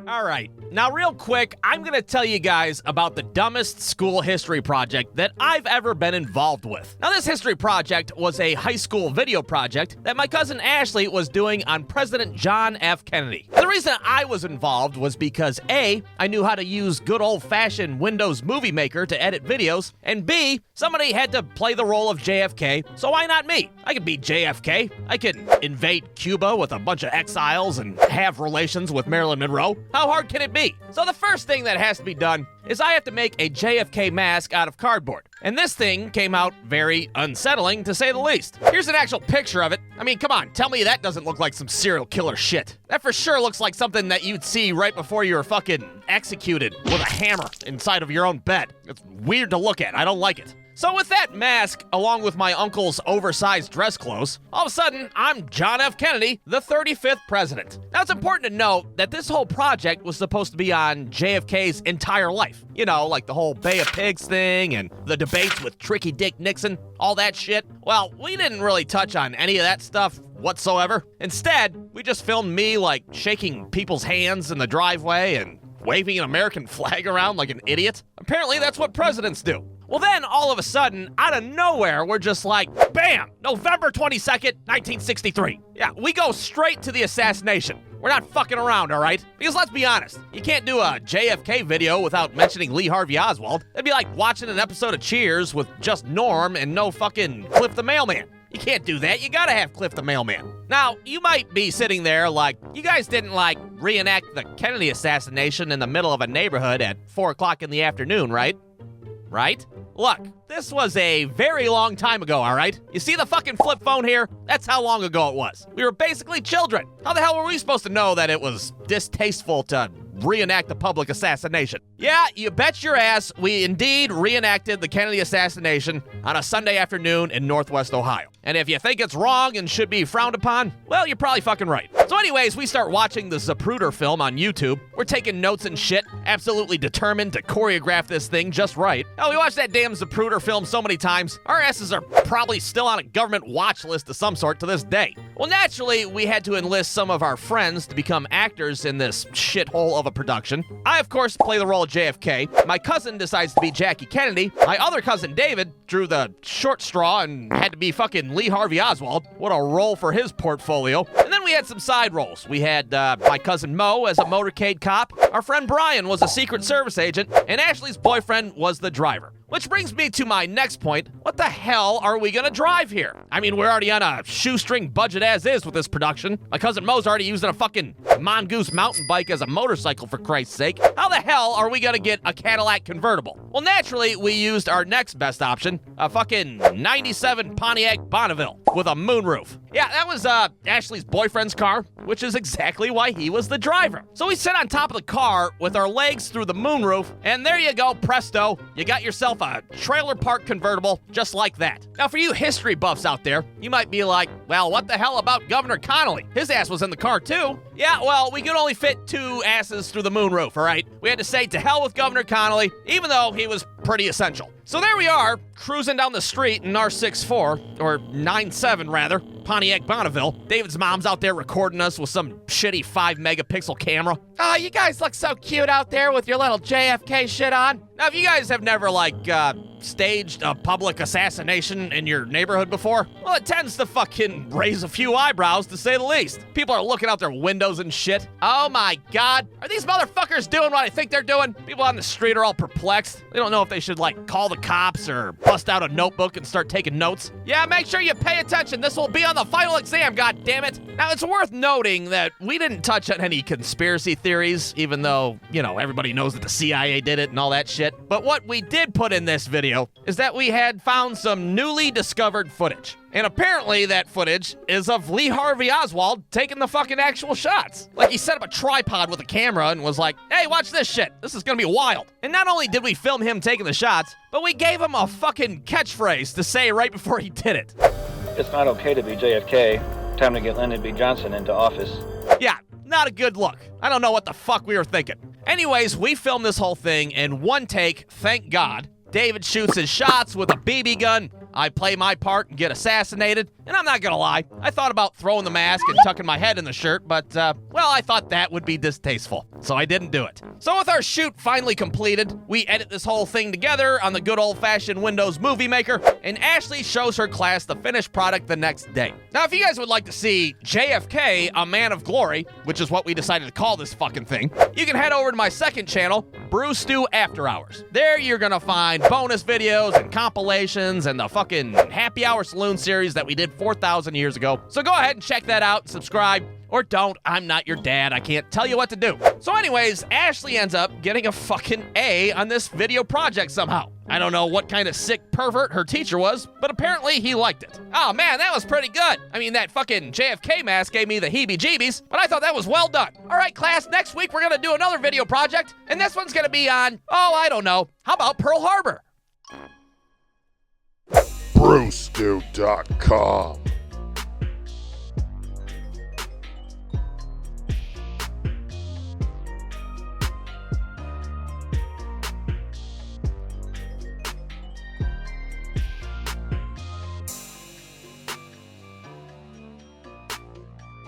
All right, now real quick, I'm gonna tell you guys about the dumbest school history project that I've ever been involved with. Now this history project was a high school video project that my cousin Ashley was doing on President John F. Kennedy. The reason I was involved was because A, I knew how to use good old-fashioned Windows Movie Maker to edit videos, and B, somebody had to play the role of JFK, so why not me? I could be JFK, I could invade Cuba with a bunch of exiles and have relations with Marilyn Monroe. How hard can it be? So the first thing that has to be done is I have to make a JFK mask out of cardboard. And this thing came out very unsettling, to say the least. Here's an actual picture of it. I mean, come on, tell me that doesn't look like some serial killer shit. That for sure looks like something that you'd see right before you were fucking executed with a hammer inside of your own bed. It's weird to look at. I don't like it. So with that mask, along with my uncle's oversized dress clothes, all of a sudden, I'm John F. Kennedy, the 35th president. Now, it's important to note that this whole project was supposed to be on JFK's entire life. You know, like the whole Bay of Pigs thing and the debates with Tricky Dick Nixon, all that shit. Well, we didn't really touch on any of that stuff whatsoever. Instead, we just filmed me, like, shaking people's hands in the driveway and waving an American flag around like an idiot. Apparently, that's what presidents do. Well then, all of a sudden, out of nowhere, we're just like, bam! November 22nd, 1963. Yeah, we go straight to the assassination. We're not fucking around, all right? Because let's be honest, you can't do a JFK video without mentioning Lee Harvey Oswald. It'd be like watching an episode of Cheers with just Norm and no fucking Cliff the Mailman. You can't do that. You gotta have Cliff the Mailman. Now, you might be sitting there like, you guys didn't, like, reenact the Kennedy assassination in the middle of a neighborhood at 4 o'clock in the afternoon, right? Right? Look, this was a very long time ago, all right? You see the fucking flip phone here? That's how long ago it was. We were basically children. How the hell were we supposed to know that it was distasteful to reenact the public assassination? Yeah, you bet your ass we indeed reenacted the Kennedy assassination on a Sunday afternoon in Northwest Ohio. And if you think it's wrong and should be frowned upon, well, you're probably fucking right. So anyways, we start watching the Zapruder film on YouTube. We're taking notes and shit, absolutely determined to choreograph this thing just right. Hell, we watched that damn Zapruder film so many times, our asses are probably still on a government watch list of some sort to this day. Well, naturally, we had to enlist some of our friends to become actors in this shithole of a production. I, of course, play the role of JFK. My cousin decides to be Jackie Kennedy. My other cousin, David, drew the short straw and had to be fucking Lee Harvey Oswald. What a role for his portfolio. And then we had some side roles. We had my cousin Mo as a motorcade cop. Our friend Brian was a Secret Service agent. And Ashley's boyfriend was the driver. Which brings me to my next point. What the hell are we gonna drive here? I mean, we're already on a shoestring budget as is with this production. My cousin Mo's already using a fucking Mongoose mountain bike as a motorcycle, for Christ's sake. How the hell are we gonna get a Cadillac convertible? Well, naturally, we used our next best option, a fucking 97 Pontiac Bonneville with a moonroof. Yeah, that was Ashley's boyfriend's car, which is exactly why he was the driver. So we sit on top of the car with our legs through the moonroof, and there you go, presto, you got yourself a trailer park convertible just like that. Now, for you history buffs out there, you might be like, well, what the hell about Governor Connolly? His ass was in the car too. Yeah, well, we could only fit 2 asses through the moonroof, all right? We had to say to hell with Governor Connolly, even though he was pretty essential. So there we are, cruising down the street in our 6'4", or 9'7", rather, Pontiac Bonneville. David's mom's out there recording us with some shitty 5-megapixel camera. Oh, you guys look so cute out there with your little JFK shit on. Now, if you guys have never, like, staged a public assassination in your neighborhood before, well, it tends to fucking raise a few eyebrows, to say the least. People are looking out their windows and shit. Oh my God, are these motherfuckers doing what I think they're doing? People on the street are all perplexed. They don't know if they should, like, call the cops or bust out a notebook and start taking notes. Yeah, make sure you pay attention. This will be on the final exam, goddammit. Now, it's worth noting that we didn't touch on any conspiracy theories, even though, you know, everybody knows that the CIA did it and all that shit. But what we did put in this video is that we had found some newly discovered footage. And apparently that footage is of Lee Harvey Oswald taking the fucking actual shots. Like, he set up a tripod with a camera and was like, hey, watch this shit. This is gonna be wild. And not only did we film him taking the shots, but we gave him a fucking catchphrase to say right before he did it. It's not okay to be JFK. Time to get Lyndon B. Johnson into office. Yeah, not a good look. I don't know what the fuck we were thinking. Anyways, we filmed this whole thing in one take, thank God. David shoots his shots with a BB gun. I play my part and get assassinated. And I'm not gonna lie, I thought about throwing the mask and tucking my head in the shirt, but, well, I thought that would be distasteful, so I didn't do it. So with our shoot finally completed, we edit this whole thing together on the good old-fashioned Windows Movie Maker, and Ashley shows her class the finished product the next day. Now, if you guys would like to see JFK, a man of glory, which is what we decided to call this fucking thing, you can head over to my second channel, Brewstew After Hours. There you're gonna find bonus videos and compilations and the fucking Happy Hour Saloon series that we did 4,000 years ago. So go ahead and check that out and subscribe. Or don't, I'm not your dad, I can't tell you what to do. So anyways, Ashley ends up getting a fucking A on this video project somehow. I don't know what kind of sick pervert her teacher was, but apparently he liked it. Oh man, that was pretty good. I mean, that fucking JFK mask gave me the heebie-jeebies, but I thought that was well done. All right, class, next week we're gonna do another video project, and this one's gonna be on, oh, I don't know, how about Pearl Harbor? brewstew.com